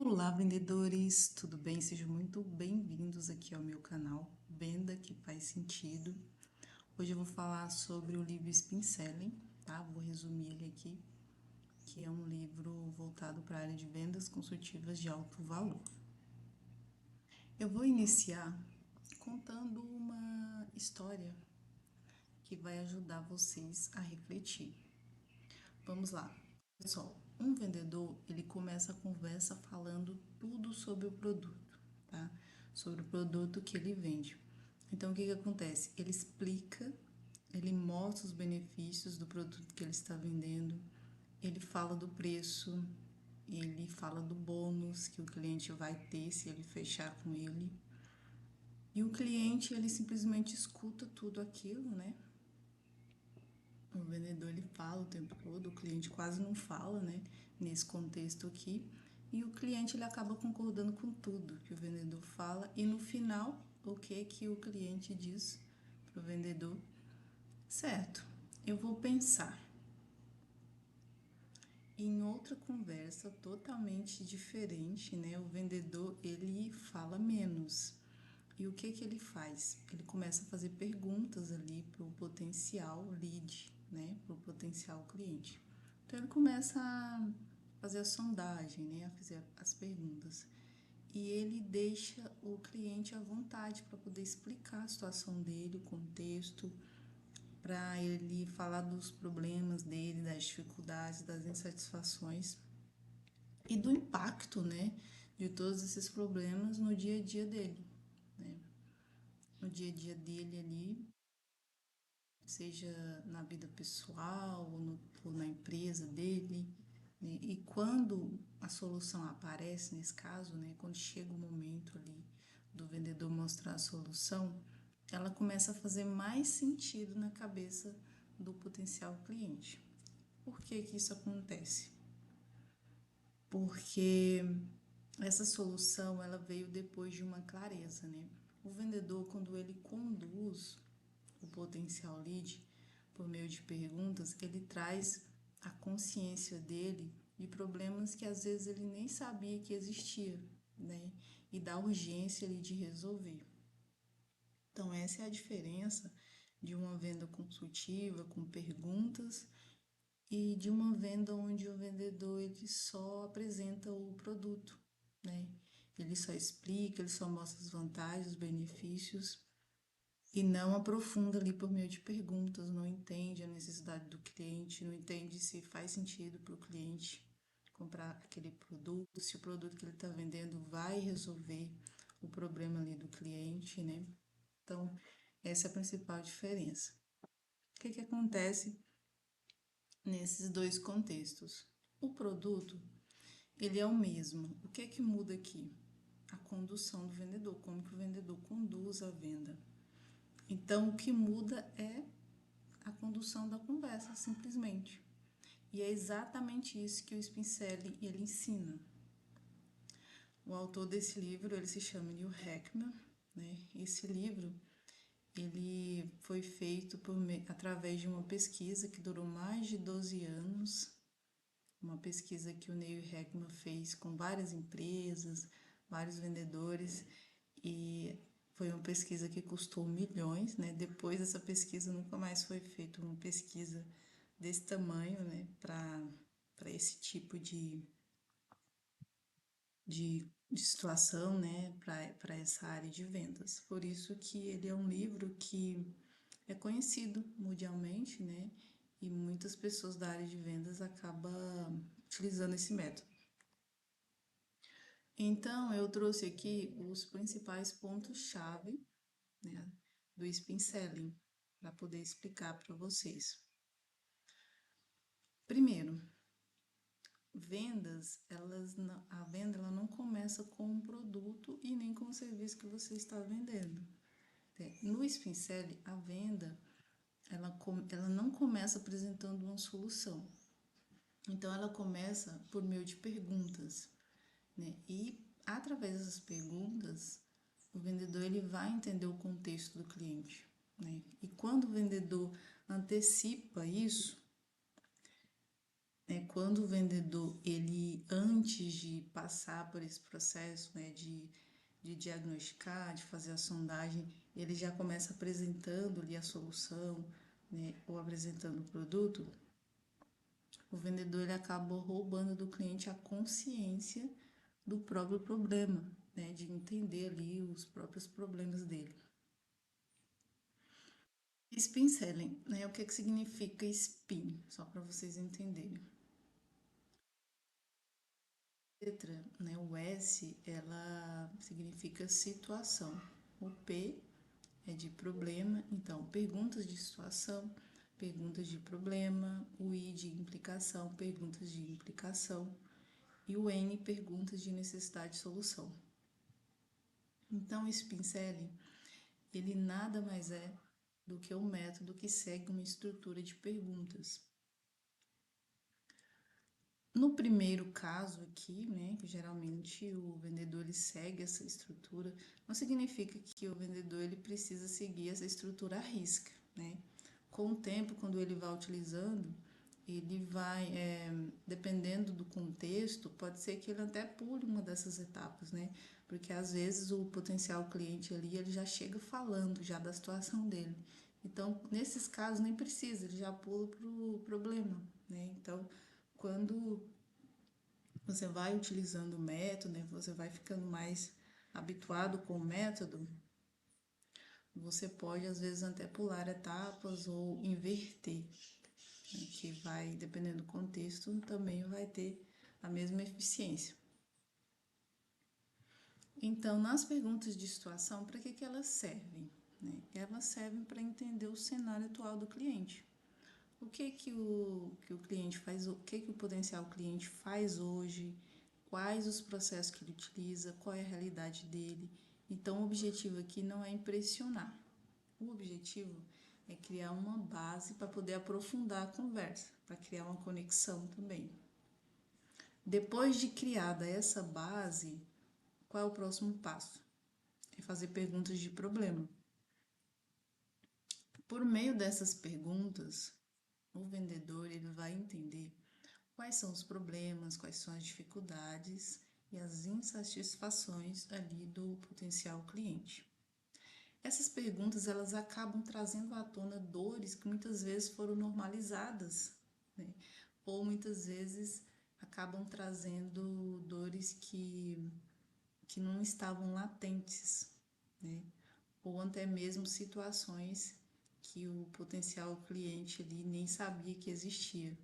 Olá, vendedores, tudo bem? Sejam muito bem-vindos aqui ao meu canal Venda que Faz Sentido. Hoje eu vou falar sobre o livro Spin Selling, tá? Vou resumir ele aqui, que é um livro voltado para a área de vendas consultivas de alto valor. Eu vou iniciar contando uma história que vai ajudar vocês a refletir. Vamos lá. Pessoal, um vendedor, ele começa a conversa falando tudo sobre o produto, tá? Sobre o produto que ele vende. Então, o que que acontece? Ele explica, ele mostra os benefícios do produto que ele está vendendo, ele fala do preço, ele fala do bônus que o cliente vai ter se ele fechar com ele. E o cliente, ele simplesmente escuta tudo aquilo, né? O vendedor ele fala o tempo todo, o cliente quase não fala, né? Nesse contexto aqui. E o cliente ele acaba concordando com tudo que o vendedor fala. E no final, o que que o cliente diz para o vendedor? Certo, eu vou pensar em outra conversa totalmente diferente, né? O vendedor ele fala menos. E o que que ele faz? Ele começa a fazer perguntas ali para o potencial lead, né? Para o potencial cliente. Então ele começa a fazer a sondagem, né? A fazer as perguntas. E ele deixa o cliente à vontade para poder explicar a situação dele, o contexto, para ele falar dos problemas dele, das dificuldades, das insatisfações e do impacto, né, de todos esses problemas no dia a dia dele, né? No dia a dia dele ali, seja na vida pessoal ou na empresa dele, né? E quando a solução aparece nesse caso, né, quando chega o momento ali do vendedor mostrar a solução, ela começa a fazer mais sentido na cabeça do potencial cliente. Por que que isso acontece? Porque essa solução ela veio depois de uma clareza, né? O vendedor, quando ele conduz o potencial lead por meio de perguntas, ele traz a consciência dele de problemas que às vezes ele nem sabia que existia, né? E da urgência ali de resolver. Então, essa é a diferença de uma venda consultiva com perguntas e de uma venda onde o vendedor ele só apresenta o produto, né? Ele só explica, ele só mostra as vantagens, os benefícios e não aprofunda ali por meio de perguntas, não entende a necessidade do cliente, não entende se faz sentido para o cliente comprar aquele produto, se o produto que ele está vendendo vai resolver o problema ali do cliente, né? Então, essa é a principal diferença. O que que acontece nesses dois contextos? O produto, ele é o mesmo. O que que muda aqui? A condução do vendedor, como que o vendedor conduz a venda. Então, o que muda é a condução da conversa, simplesmente. E é exatamente isso que o Spincelli ele ensina. O autor desse livro, ele se chama Neil Heckman, né? Esse livro, ele foi feito através de uma pesquisa que durou mais de 12 anos, uma pesquisa que o Neil Heckman fez com várias empresas, vários vendedores, e foi uma pesquisa que custou milhões, né? Depois dessa pesquisa nunca mais foi feita uma pesquisa desse tamanho, né? Para esse tipo de situação, né? Para essa área de vendas. Por isso que ele é um livro que é conhecido mundialmente, né? E muitas pessoas da área de vendas acabam utilizando esse método. Então, eu trouxe aqui os principais pontos-chave, né, do Spin Selling, para poder explicar para vocês. Primeiro, vendas, a venda ela não começa com um produto e nem com o serviço que você está vendendo. No Spin Selling, a venda ela não começa apresentando uma solução. Então, ela começa por meio de perguntas, né? E através dessas perguntas, o vendedor ele vai entender o contexto do cliente, né? E quando o vendedor antecipa isso, quando o vendedor, ele antes de passar por esse processo, né, de diagnosticar, de fazer a sondagem, ele já começa apresentando ali a solução, né, ou apresentando o produto, o vendedor ele acaba roubando do cliente a consciência do próprio problema, né, de entender ali os próprios problemas dele. Spin selling, né? O que significa spin? Só para vocês entenderem. A letra, né? O S, ela significa situação. O P é de problema, então perguntas de situação, perguntas de problema. O I de implicação, perguntas de implicação. E o N, perguntas de necessidade de solução. Então, o spin selling, ele nada mais é do que um método que segue uma estrutura de perguntas. No primeiro caso aqui, né, que geralmente o vendedor ele segue essa estrutura, não significa que o vendedor ele precisa seguir essa estrutura à risca, né? Com o tempo, quando ele vai utilizando, ele vai, dependendo do contexto, pode ser que ele até pule uma dessas etapas, né? Porque às vezes o potencial cliente ali, ele já chega falando já da situação dele. Então, nesses casos, nem precisa, ele já pula pro problema, né? Então, quando você vai utilizando o método, né, você vai ficando mais habituado com o método, você pode às vezes até pular etapas ou inverter, né, que vai, dependendo do contexto, também vai ter a mesma eficiência. Então, nas perguntas de situação, para que elas servem? Né? Elas servem para entender o cenário atual do cliente. O que o cliente faz, o que o potencial cliente faz hoje, quais os processos que ele utiliza, qual é a realidade dele. Então, o objetivo aqui não é impressionar. O objetivo é criar uma base para poder aprofundar a conversa, para criar uma conexão também. Depois de criada essa base, qual é o próximo passo? É fazer perguntas de problema. Por meio dessas perguntas, o vendedor ele vai entender quais são os problemas, quais são as dificuldades e as insatisfações ali do potencial cliente. Essas perguntas elas acabam trazendo à tona dores que muitas vezes foram normalizadas, né? Ou muitas vezes acabam trazendo dores que não estavam latentes, né? Ou até mesmo situações que o potencial cliente ali nem sabia que existia.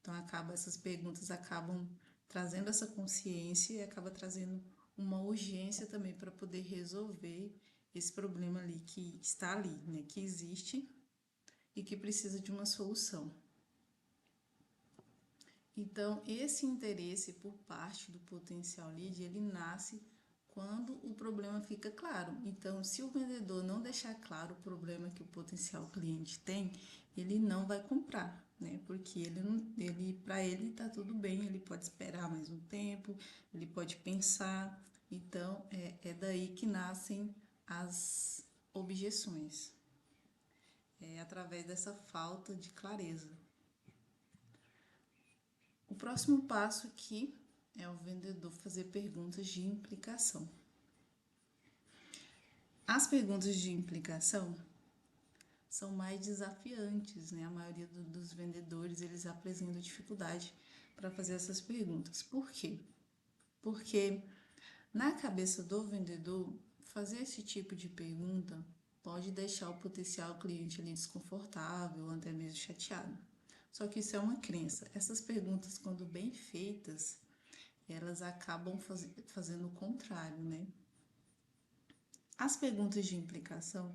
Então essas perguntas acabam trazendo essa consciência e acaba trazendo uma urgência também para poder resolver esse problema ali que está ali, né, que existe e que precisa de uma solução. Então, esse interesse por parte do potencial lead, ele nasce quando o problema fica claro. Então, se o vendedor não deixar claro o problema que o potencial cliente tem, ele não vai comprar, né? Porque para ele tá tudo bem, ele pode esperar mais um tempo, ele pode pensar. Então, é daí que nascem as objeções. É através dessa falta de clareza. O próximo passo aqui é o vendedor fazer perguntas de implicação. As perguntas de implicação são mais desafiantes, né? A maioria dos vendedores, eles apresentam dificuldade para fazer essas perguntas. Por quê? Porque na cabeça do vendedor, fazer esse tipo de pergunta pode deixar o potencial cliente ali desconfortável, até mesmo chateado. Só que isso é uma crença. Essas perguntas, quando bem feitas, elas acabam fazendo o contrário, né? As perguntas de implicação,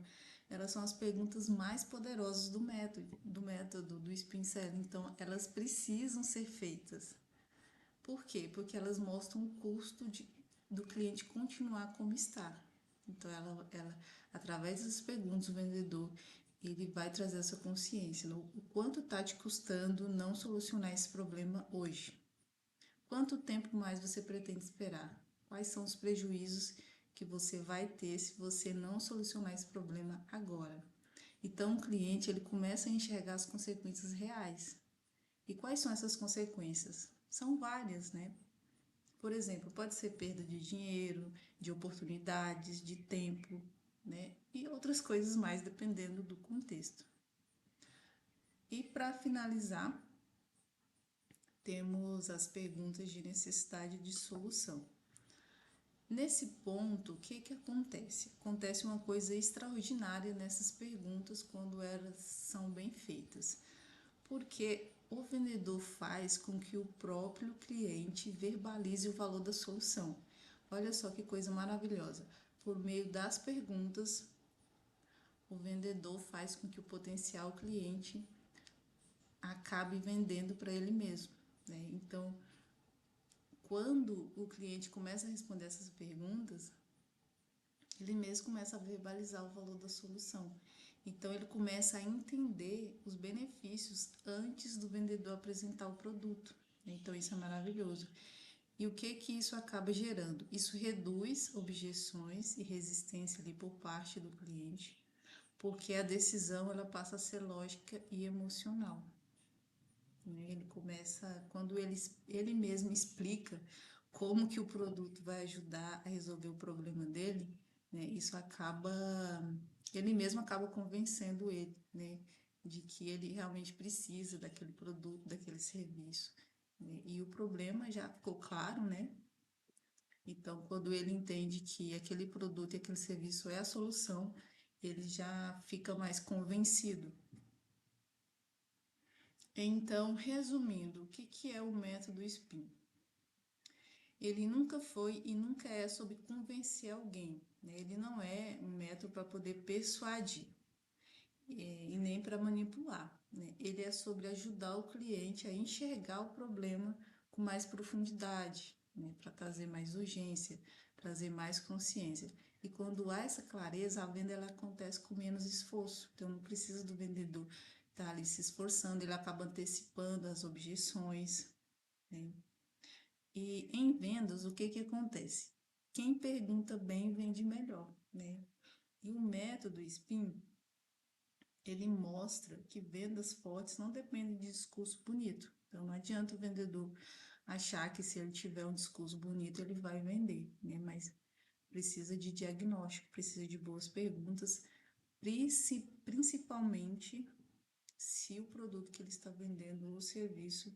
elas são as perguntas mais poderosas do spin selling. Então, elas precisam ser feitas. Por quê? Porque elas mostram o custo do cliente continuar como está. Então, através das perguntas, o vendedor ele vai trazer essa consciência. O quanto está te custando não solucionar esse problema hoje? Quanto tempo mais você pretende esperar? Quais são os prejuízos que você vai ter se você não solucionar esse problema agora? Então, o cliente ele começa a enxergar as consequências reais. E quais são essas consequências? São várias, né? Por exemplo, pode ser perda de dinheiro, de oportunidades, de tempo, né? E outras coisas mais, dependendo do contexto. E para finalizar, temos as perguntas de necessidade de solução. Nesse ponto, o que acontece? Acontece uma coisa extraordinária nessas perguntas quando elas são bem feitas, porque o vendedor faz com que o próprio cliente verbalize o valor da solução. Olha só que coisa maravilhosa. Por meio das perguntas, o vendedor faz com que o potencial cliente acabe vendendo para ele mesmo, né? Então, quando o cliente começa a responder essas perguntas, ele mesmo começa a verbalizar o valor da solução. Então, ele começa a entender os benefícios antes do vendedor apresentar o produto. Então, isso é maravilhoso. E o que isso acaba gerando? Isso reduz objeções e resistência ali por parte do cliente, porque a decisão ela passa a ser lógica e emocional. Ele começa, quando ele mesmo explica como que o produto vai ajudar a resolver o problema dele, né, isso acaba, ele mesmo acaba convencendo ele, né, de que ele realmente precisa daquele produto, daquele serviço, né, e o problema já ficou claro, né? Então, quando ele entende que aquele produto e aquele serviço é a solução, ele já fica mais convencido. Então, resumindo, o que é o método SPIN? Ele nunca foi e nunca é sobre convencer alguém, né? Ele não é um método para poder persuadir e nem para manipular, né? Ele é sobre ajudar o cliente a enxergar o problema com mais profundidade, né? Para trazer mais urgência, trazer mais consciência. E quando há essa clareza, a venda ela acontece com menos esforço. Então, não precisa do vendedor estar ali se esforçando, ele acaba antecipando as objeções, né? E em vendas, o que acontece? Quem pergunta bem vende melhor, né? E o método SPIN, ele mostra que vendas fortes não dependem de discurso bonito. Então, não adianta o vendedor achar que se ele tiver um discurso bonito, ele vai vender, né? Mas precisa de diagnóstico, precisa de boas perguntas, principalmente se o produto que ele está vendendo ou o serviço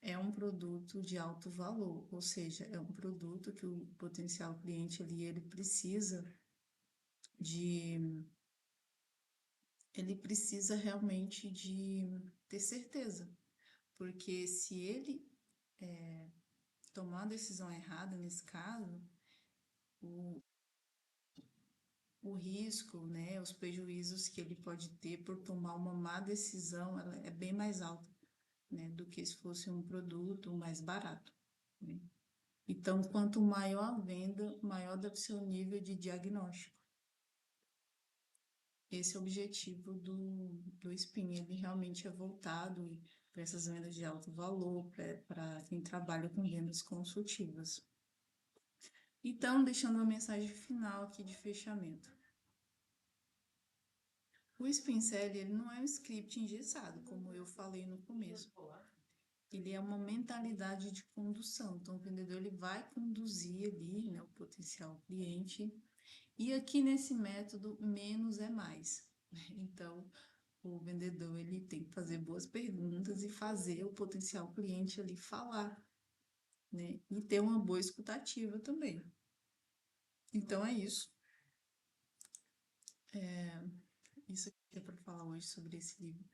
é um produto de alto valor, ou seja, é um produto que o potencial cliente ali ele precisa de ele precisa realmente de ter certeza, porque se ele tomar a decisão errada nesse caso, o, o risco, né, os prejuízos que ele pode ter por tomar uma má decisão, ela é bem mais alta, né, do que se fosse um produto mais barato, né? Então, quanto maior a venda, maior deve ser o nível de diagnóstico. Esse é o objetivo do SPIN. Ele realmente é voltado para essas vendas de alto valor, para quem trabalha com vendas consultivas. Então, deixando uma mensagem final aqui de fechamento. O SPIN CL, ele não é um script engessado, como eu falei no começo. Ele é uma mentalidade de condução. Então, o vendedor ele vai conduzir ali, né, o potencial cliente. E aqui nesse método, menos é mais. Então, o vendedor ele tem que fazer boas perguntas e fazer o potencial cliente ali falar, né? E ter uma boa escutativa também. Então, é isso. Isso que é para falar hoje sobre esse livro.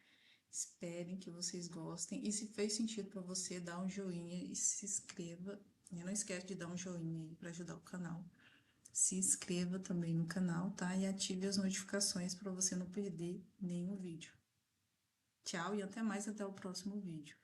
Esperem que vocês gostem. E se fez sentido para você, dá um joinha e se inscreva. E não esquece de dar um joinha aí para ajudar o canal. Se inscreva também no canal, tá? E ative as notificações para você não perder nenhum vídeo. Tchau e até mais, até o próximo vídeo.